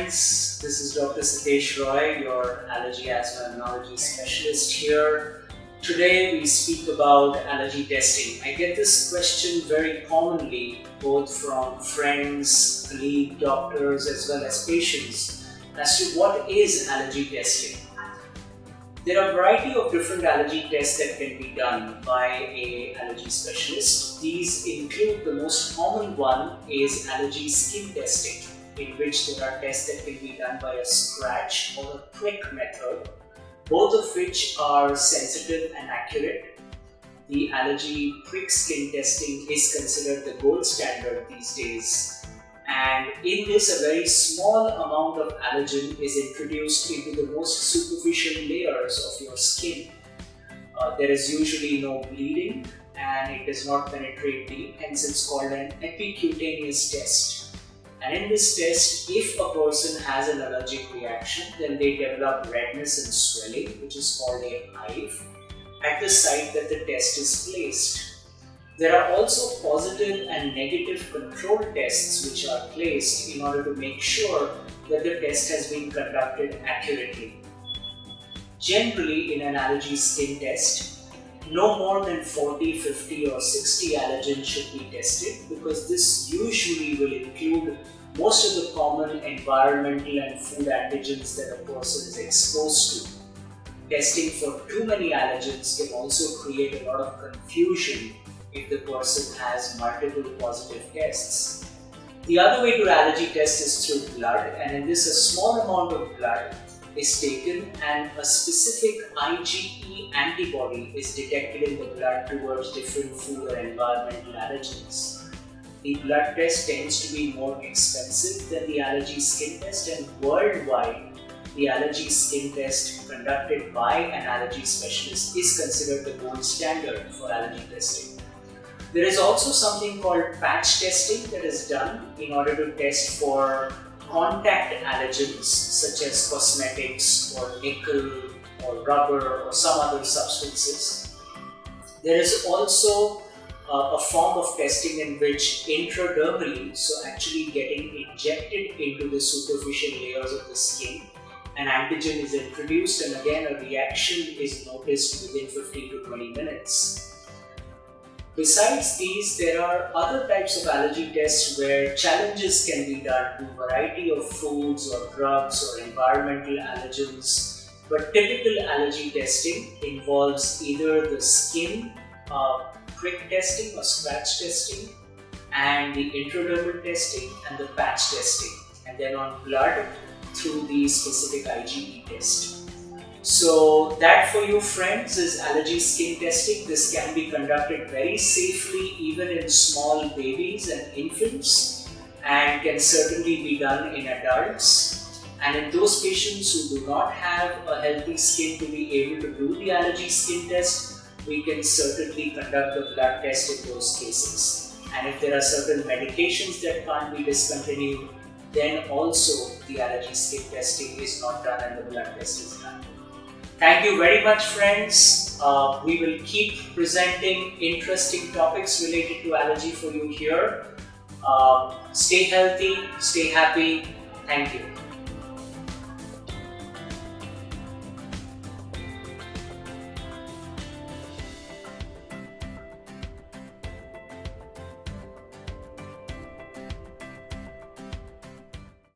friends, this is Dr. Sitesh Roy, your allergy, asthma, immunology specialist here. Today we speak about allergy testing. I get this question very commonly, both from friends, colleagues, doctors, as well as patients, as to what is allergy testing. There are a variety of different allergy tests that can be done by an allergy specialist. These include the most common one is allergy skin testing, in which there are tests that can be done by a scratch or a prick method, both of which are sensitive and accurate. The allergy prick skin testing is considered the gold standard these days. And in this, a very small amount of allergen is introduced into the most superficial layers of your skin. There is usually no bleeding and it does not penetrate deep, hence it's called an epicutaneous test. And in this test, if a person has an allergic reaction, then they develop redness and swelling, which is called a hive, at the site that the test is placed. There are also positive and negative control tests which are placed in order to make sure that the test has been conducted accurately. Generally, in an allergy skin test, no more than 40, 50 or 60 allergens should be tested, because this usually will include most of the common environmental and food antigens that a person is exposed to. Testing for too many allergens can also create a lot of confusion if the person has multiple positive tests. The other way to allergy test is through blood, and in this a small amount of blood is taken and a specific IgE antibody is detected in the blood towards different food or environmental allergens. The blood test tends to be more expensive than the allergy skin test, and worldwide the allergy skin test conducted by an allergy specialist is considered the gold standard for allergy testing. There is also something called patch testing that is done in order to test for contact allergens such as cosmetics or nickel or rubber or some other substances. There is also a form of testing in which intradermally, so actually getting injected into the superficial layers of the skin, an antigen is introduced and again a reaction is noticed within 15 to 20 minutes. Besides these, there are other types of allergy tests where challenges can be done to a variety of foods or drugs or environmental allergens. But typical allergy testing involves either the skin prick testing or scratch testing, and the intradermal testing and the patch testing, and then on blood through the specific IgE test. So that for you friends is allergy skin testing. This can be conducted very safely even in small babies and infants, and can certainly be done in adults. And in those patients who do not have a healthy skin to be able to do the allergy skin test, we can certainly conduct the blood test in those cases. And if there are certain medications that can't be discontinued, then also the allergy skin testing is not done and the blood test is done. Thank you very much friends. We will keep presenting interesting topics related to allergy for you here. Stay healthy, stay happy. Thank you.